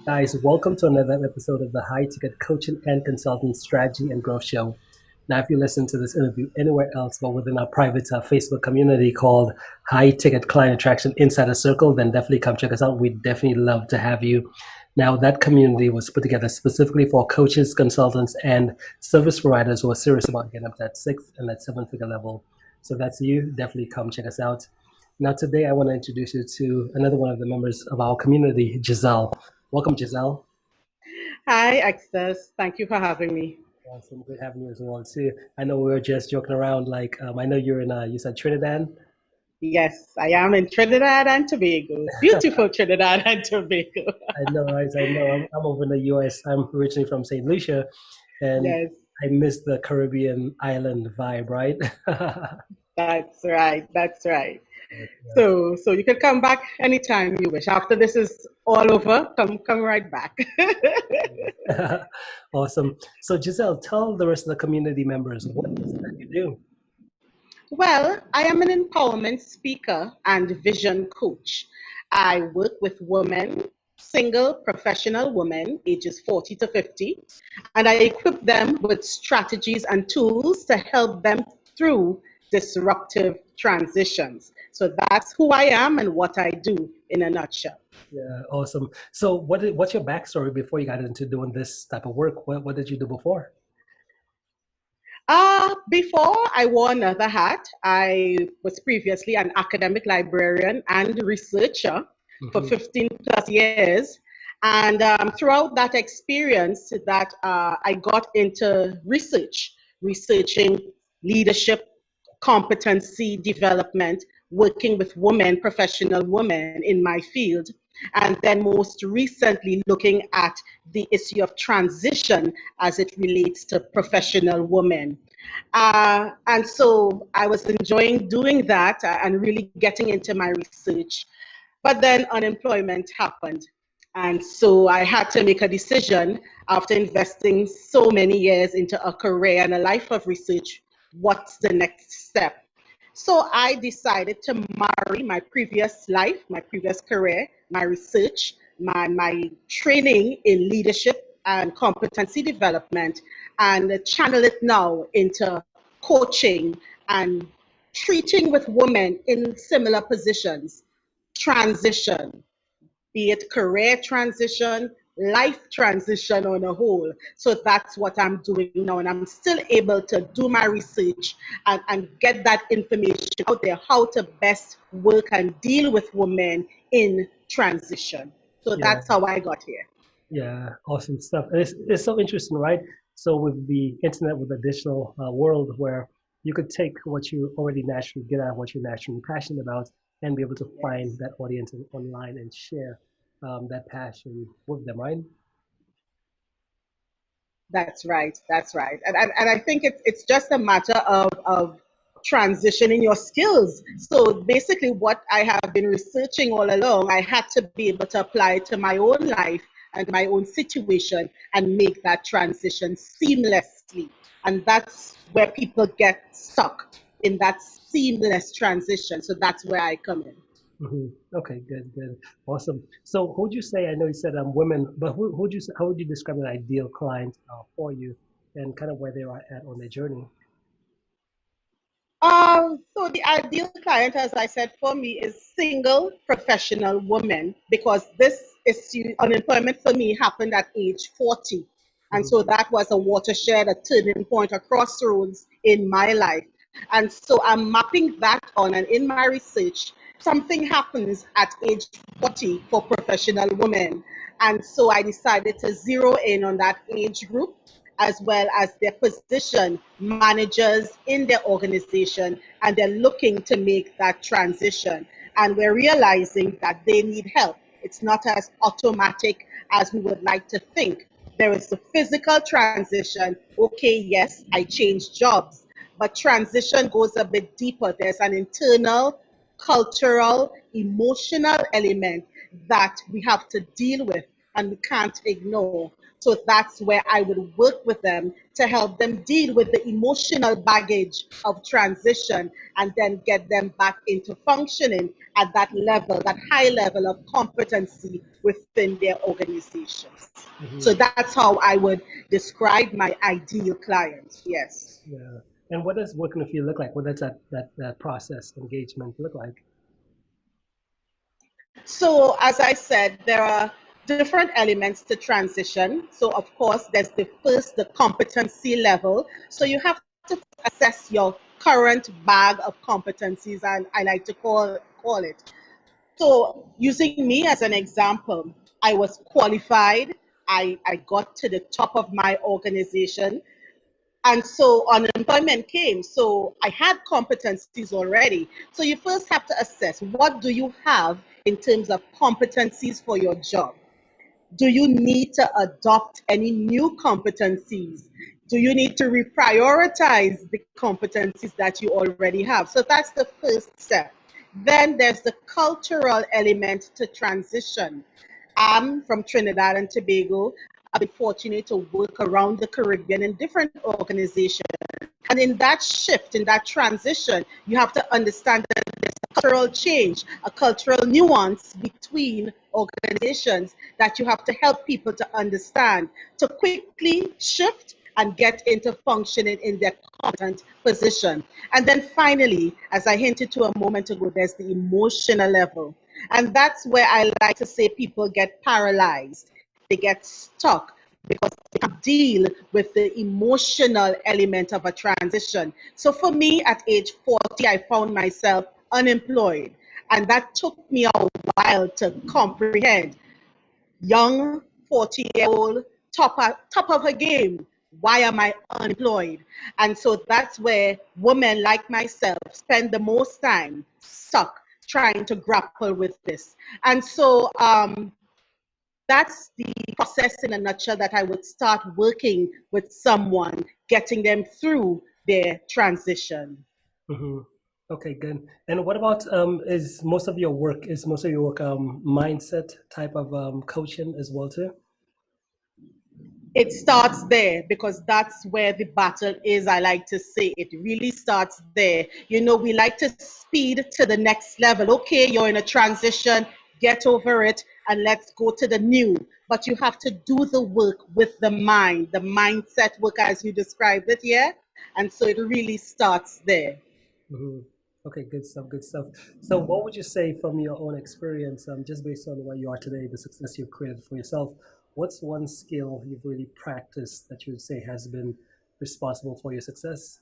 Guys, welcome to another episode of the High Ticket Coaching and Consulting Strategy and Growth Show. Now, if you listen to this interview anywhere else but within our private Facebook community called High Ticket Client Attraction Insider Circle, then definitely come check us out. We'd definitely love to have you. Now, that community was put together specifically for coaches, consultants, and service providers who are serious about getting up to that six and that seven-figure level. So if that's you, definitely come check us out. Now, today I want to introduce you to another one of the members of our community, Jiselle. Welcome, Jiselle. Hi, Access. Thank you for having me. Awesome, good having you as well too. I know we were just joking around. I know you're in. You said Trinidad. Yes, I am in Trinidad and Tobago. Beautiful Trinidad and Tobago. I know, right? I know. I'm over in the U.S. I'm originally from Saint Lucia, and Yes, I miss the Caribbean island vibe, right? that's right. That's right. Yeah. So you can come back anytime you wish. After this is all over, come right back. Awesome. So, Giselle, tell the rest of the community members what is it that you do. Well, I am an empowerment speaker and vision coach. I work with women, single professional women, ages 40 to 50, and I equip them with strategies and tools to help them through disruptive transitions. So that's who I am and what I do in a nutshell. Yeah, awesome. So, what's your backstory before you got into doing this type of work? What did you do before? Before I wore another hat, I was previously an academic librarian and researcher for Hmm. 15 plus years. And throughout that experience, I got into research, researching leadership, competency development, working with women, professional women in my field, and then most recently looking at the issue of transition as it relates to professional women. And so I was enjoying doing that and really getting into my research. But then unemployment happened. And so I had to make a decision after investing so many years into a career and a life of research. What's the next step? So I decided to marry my previous life, my previous career, my research, my training in leadership and competency development, and channel it now into coaching and treating with women in similar positions, transition, be it career transition, life transition on a whole. So that's what I'm doing now. And I'm still able to do my research and get that information out there, how to best work and deal with women in transition. So Yeah. that's how I got here. Yeah, awesome stuff. And it's so interesting, right? So with the internet, with the digital world, where you could take what you already naturally get at, what you're naturally passionate about, and be able to find Yes. that audience online and share that passion with them, right? That's right. That's right. And I think it's just a matter of transitioning your skills. So basically, what I have been researching all along, I had to be able to apply it to my own life and my own situation and make that transition seamlessly. And that's where people get stuck in that seamless transition. So that's where I come in. Hmm. Okay, good, good, awesome. So, who would you say? I know you said women, but who would you how would you describe an ideal client for you, and kind of where they are at on their journey? So the ideal client, as I said, for me is single professional woman because this issue, unemployment for me happened at age 40. And Hmm. so that was a watershed, a turning point, a crossroads in my life. And so I'm mapping that on, and in my research, something happens at age 40 for professional women. And so I decided to zero in on that age group as well as their position, managers in their organization, and they're looking to make that transition. And we're realizing that they need help. It's not as automatic as we would like to think. There is a physical transition. Okay, yes, I changed jobs, but transition goes a bit deeper. There's an internal, cultural, emotional element that we have to deal with and we can't ignore. So that's where I would work with them to help them deal with the emotional baggage of transition and then get them back into functioning at that level, that high level of competency within their organizations. So Hmm. that's how I would describe my ideal client. Yes. Yeah. And what does working with you look like? What does that process engagement look like? So, as I said, there are different elements to transition. So, of course, there's the first, the competency level. So, you have to assess your current bag of competencies, and I like to call it. So, using me as an example, I was qualified. I got to the top of my organization, and so unemployment came. So I had competencies already. So you first have to assess, what do you have in terms of competencies for your job? Do you need to adopt any new competencies? Do you need to reprioritize the competencies that you already have? So that's the first step. Then there's the cultural element to transition. I'm from Trinidad and Tobago. I've been fortunate to work around the Caribbean in different organizations. And in that shift, in that transition, you have to understand that there's a cultural change, a cultural nuance between organizations that you have to help people to understand, to quickly shift and get into functioning in their competent position. And then finally, as I hinted to a moment ago, there's the emotional level. And that's where I like to say people get paralyzed, they get stuck because they can't deal with the emotional element of a transition. So for me, at age 40, I found myself unemployed. And that took me a while to comprehend. Young 40-year-old, top of her game. Why am I unemployed? And so that's where women like myself spend the most time stuck trying to grapple with this. And so that's the process in a nutshell that I would start working with someone, getting them through their transition. Hmm. Okay, good. And what about is most of your work mindset type of coaching as well too? It starts there because that's where the battle is. I like to say it really starts there. You know, we like to speed to the next level. Okay, you're in a transition, get over it, and let's go to the new. But you have to do the work with the mind, the mindset work as you described it, yeah? And so it really starts there. Hmm. Okay, good stuff, good stuff. So, what would you say from your own experience, just based on where you are today, the success you've created for yourself? What's one skill you've really practiced that you would say has been responsible for your success?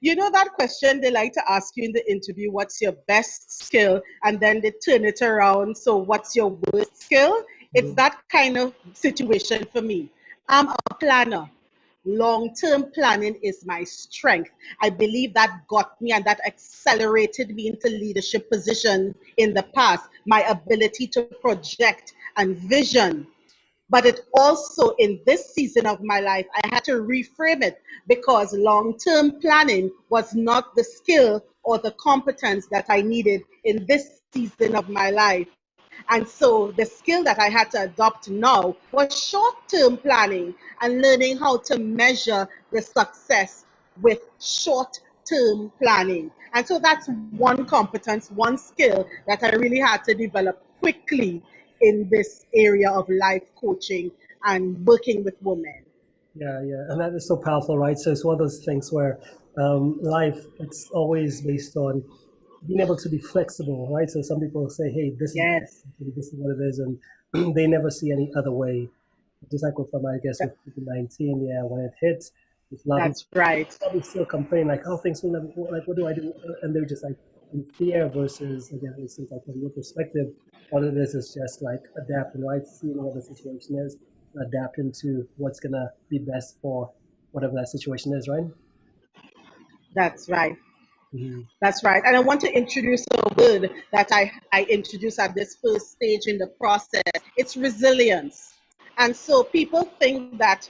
You know that question they like to ask you in the interview, what's your best skill? And then they turn it around. So, what's your worst skill? It's Hmm. that kind of situation for me. I'm a planner. Long-term planning is my strength. I believe that got me and that accelerated me into leadership positions in the past. My ability to project and vision, but it also, in this season of my life, I had to reframe it because long term planning was not the skill or the competence that I needed in this season of my life. And so the skill that I had to adopt now was short term planning and learning how to measure the success with short term planning. And so that's one competence, one skill that I really had to develop quickly in this area of life coaching and working with women. Yeah, yeah, and that is so powerful, right? So it's one of those things where life it's always based on being able to be flexible, right? So some people say, "Hey, Yes, this is what it is," and they never see any other way. Just like with I guess with that, COVID-19, yeah, when it hit, there's a lot of people that's right. probably still complain like, "Oh, things will never like, what do I do?" And they're just like in fear versus again, it seems like from your perspective, all it is just like adapting, right? Seeing what the situation is, adapting to what's gonna be best for whatever that situation is, right? That's right. Hmm. That's right. And I want to introduce a word that I introduced at this first stage in the process. It's resilience. And so people think that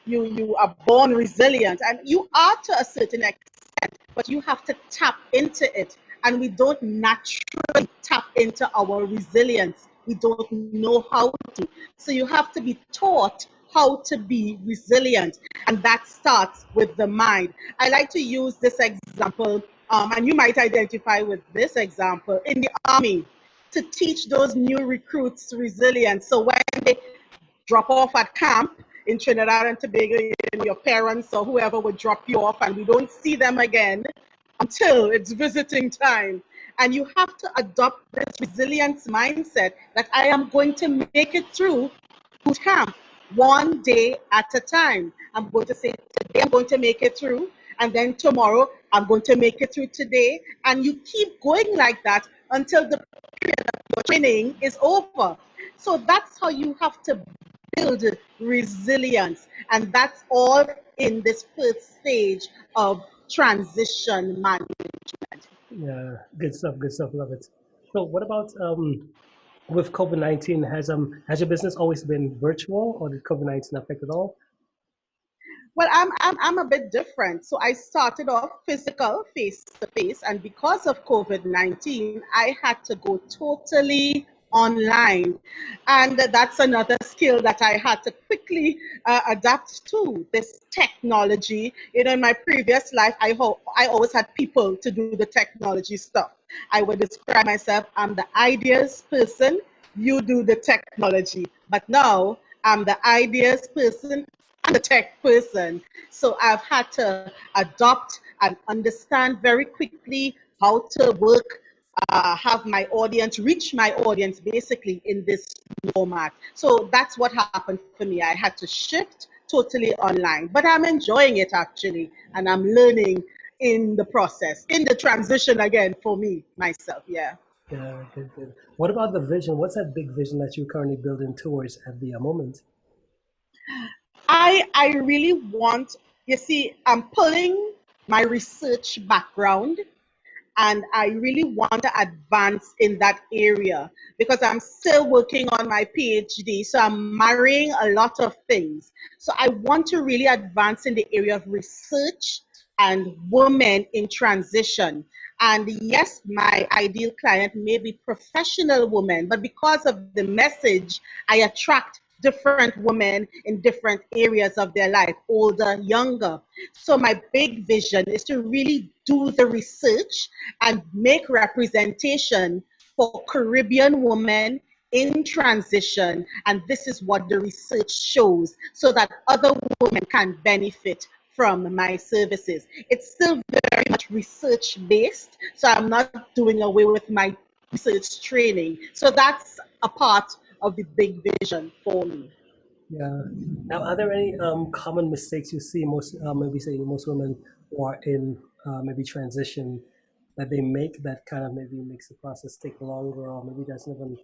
you are born resilient, and you are to a certain extent, but you have to tap into it. And we don't naturally tap into our resilience we don't know how to. So you have to be taught how to be resilient, and that starts with the mind. I like to use this example, and you might identify with this example in the army, to teach those new recruits resilience. So when they drop off at camp in Trinidad and Tobago, and your parents or whoever would drop you off, and we don't see them again until it's visiting time. And you have to adopt this resilience mindset that I am going to make it through boot camp one day at a time. I'm going to say, today I'm going to make it through, and then tomorrow I'm going to make it through today. And you keep going like that until the period of your training is over. So that's how you have to build resilience. And that's all in this first stage of transition management. Yeah, good stuff. Good stuff. Love it. So, what about with COVID-19? Has your business always been virtual, or did COVID-19 affect it all? Well, I'm a bit different. So I started off physical, face to face, and because of COVID-19, I had to go totally online. And that's another skill that I had to quickly adapt to, this technology. You know, in my previous life, I always had people to do the technology stuff. I would describe myself, I'm the ideas person, you do the technology. But now I'm the ideas person, I'm a tech person. So I've had to adopt and understand very quickly how to work, have my audience, reach my audience basically in this format. So that's what happened for me. I had to shift totally online, but I'm enjoying it actually, and I'm learning in the process, in the transition again for me, myself. Yeah. Yeah, good, good. What about the vision? What's that big vision that you're currently building towards at the moment? I really want, you see, I'm pulling my research background, and I really want to advance in that area because I'm still working on my PhD. So I'm marrying a lot of things. So I want to really advance in the area of research and women in transition. And yes, my ideal client may be professional women, but because of the message, I attract different women in different areas of their life, older, younger. So my big vision is to really do the research and make representation for Caribbean women in transition. And this is what the research shows so that other women can benefit from my services. It's still very much research based, so I'm not doing away with my research training. So that's a part of the big vision for me. Yeah. Now, are there any common mistakes you see most, maybe say most women who are in maybe transition that they make that kind of maybe makes the process take longer, or maybe doesn't even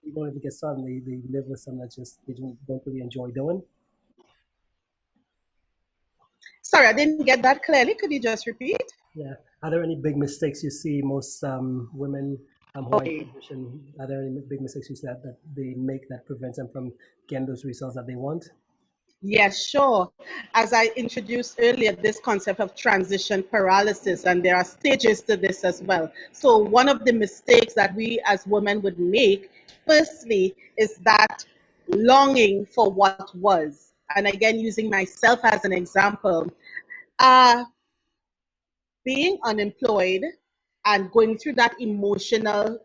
you don't even get started. They live with something that just they don't really enjoy doing. Sorry, I didn't get that clearly. Could you just repeat? Yeah. Are there any big mistakes you see most women who are in Okay. transition? Are there any big mistakes you see that they make that prevents them from getting those results that they want? Yes, sure. As I introduced earlier, this concept of transition paralysis, and there are stages to this as well. So, one of the mistakes that we as women would make, firstly, is that longing for what was. And again, using myself as an example, uh, being unemployed and going through that emotional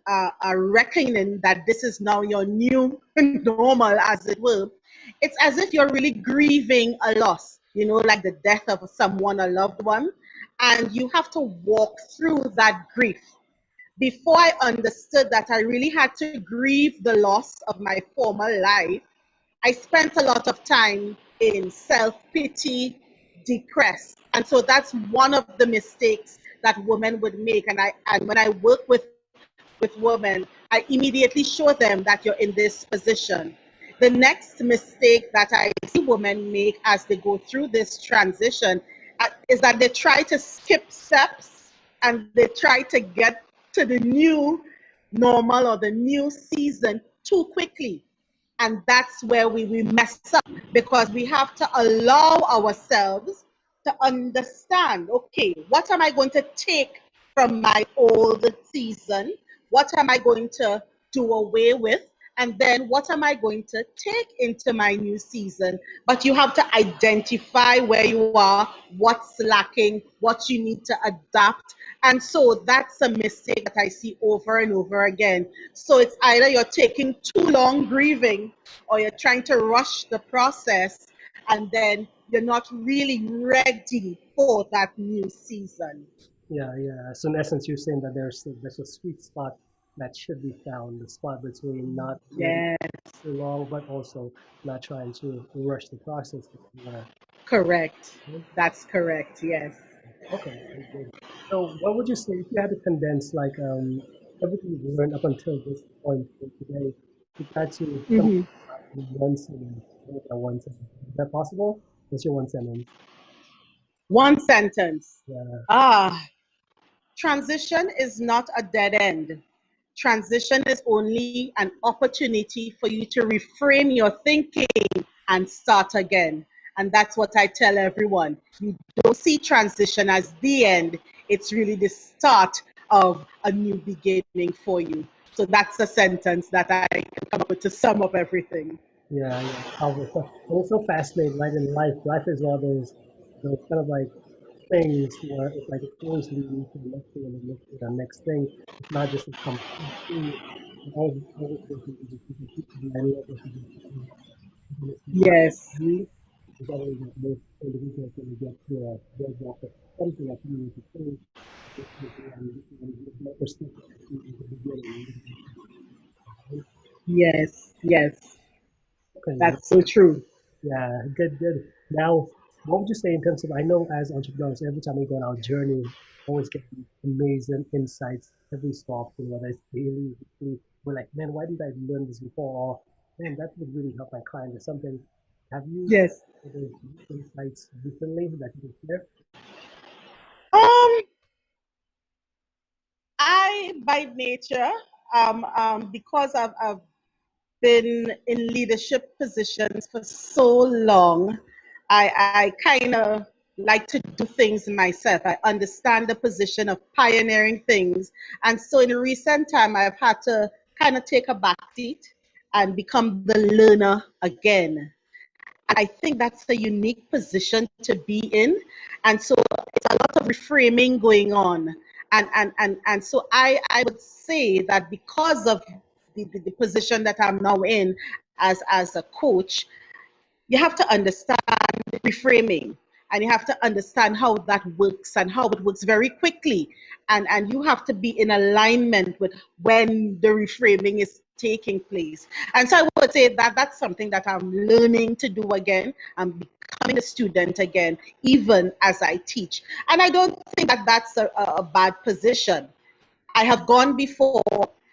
reckoning that this is now your new normal, as it were, it's as if you're really grieving a loss, you know, like the death of someone, a loved one, and you have to walk through that grief. Before I understood that I really had to grieve the loss of my former life, I spent a lot of time in self pity, depressed. And so that's one of the mistakes that women would make. And when I work with women, I immediately show them that you're in this position. The next mistake that I see women make as they go through this transition is that they try to skip steps and they try to get to the new normal or the new season too quickly. And that's where we mess up because we have to allow ourselves to understand, okay, what am I going to take from my old season? What am I going to do away with? And then what am I going to take into my new season? But you have to identify where you are, what's lacking, what you need to adapt. And so that's a mistake that I see over and over again. So it's either you're taking too long grieving or you're trying to rush the process and then you're not really ready for that new season. Yeah, yeah. So in essence, you're saying that there's a sweet spot that should be found, the spot between not letting Yeah, too long, but also not trying to rush the process. correct. That's correct. Yes. Okay, very good. So what would you say if you had to condense like everything you've learned up until this point till today, if you had to sum Mhm. it up in one sentence, what would that one sentence? Is that possible? What's your one sentence? One sentence. Yeah, Ah, transition is not a dead end. Transition is only an opportunity for you to reframe your thinking and start again. And that's what I tell everyone. You don't see transition as the end, it's really the start of a new beginning for you. So that's a sentence that I can come up with to sum up everything. yeah, yeah. Powerful stuff. And it's so fascinating, right? In life, life is one of those kind of like things where it's like it's always leading to the next thing and the next thing and the next thing. It's not just a complete thing. It always goes into the lining up with Yes, you. There's always that most individuals when you get to a roadblock of something that you need to change. And that perspective in the beginning. yes, yes. Okay, That's so true. yeah, good, good. Now, what would you say in terms of, I know as entrepreneurs, every time we go on our journey, always get these amazing insights every so often, whether it's daily, weekly, we're like, man, why didn't I learn this before? Or, man, that would really help my client or something. Have you Yes. had those insights recently that you can share? Um, I, by nature, because I've been in leadership positions for so long, I kind of like to do things myself. I understand the position of pioneering things. And so in recent time, I've had to kind of take a back seat and become the learner again. I think that's a unique position to be in. And so it's a lot of reframing going on. And so I would say that because of the position that I'm now in as a coach, you have to understand reframing and you have to understand how that works and how it works very quickly, and you have to be in alignment with when the reframing is taking place. And so I would say that that's something that I'm learning to do again. I'm becoming a student again, even as I teach, and I don't think that that's a bad position. I have gone before,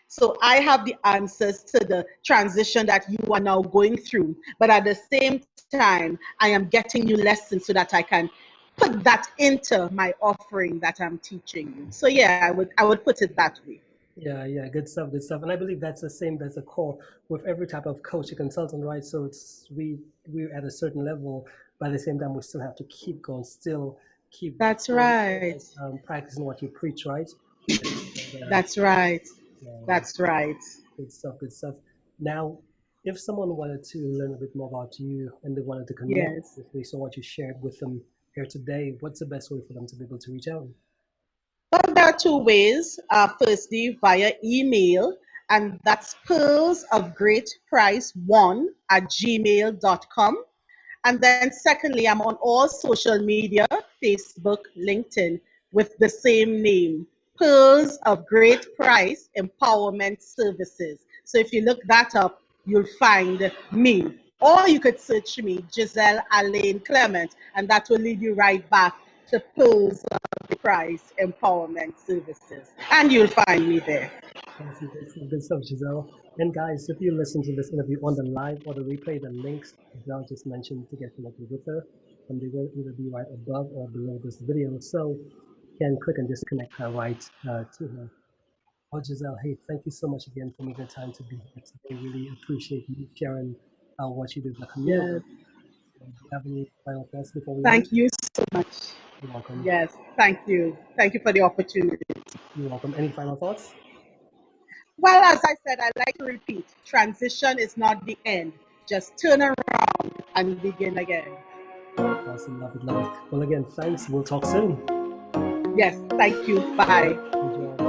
so I have the answers to the transition that you are now going through. But at the same time, I am getting you lessons so that I can put that into my offering that I'm teaching you. So yeah, I would put it that way. Yeah, yeah, good stuff, good stuff. And I believe that's the same, that's the core with every type of coach or consultant, right? So we're at a certain level, but at the same time we still have to keep going, still keep That's doing, right. practicing what you preach, right? And, That's right. yeah, That's right. good stuff, good stuff. Now, if someone wanted to learn a bit more about you and they wanted to connect Yes. with based on what you shared with them here today, what's the best way for them to be able to reach out? Well, there are two ways. Firstly, via email, and that's pearls of great price one at gmail.com. And then, secondly, I'm on all social media Facebook, LinkedIn with the same name, Pearls of Great Price Empowerment Services. So if you look that up, you'll find me. Or you could search me, Giselle Alain Clement, and that will lead you right back to Pearls of Great Price Empowerment Services. And you'll find me there. Awesome. Good stuff, Giselle. And guys, if you listen to this interview on the live or the replay, the links Giselle just mentioned to get connected with her, and they will either be right above or below this video. So you can click and just connect her right to her. Oh, Giselle, hey, thank you so much again for making the time to be here today. Really appreciate you sharing what you do with the community. Yes. Do you have any final thoughts before we end? Thank you so much. You're welcome. Yes. Thank you. Thank you for the opportunity. You're welcome. Any final thoughts? Well, as I said, I like to repeat, transition is not the end. Just turn around and begin again. Awesome. Love it. Love it. Well, again, thanks. We'll talk soon. Yes, thank you. All right. Bye. Enjoy.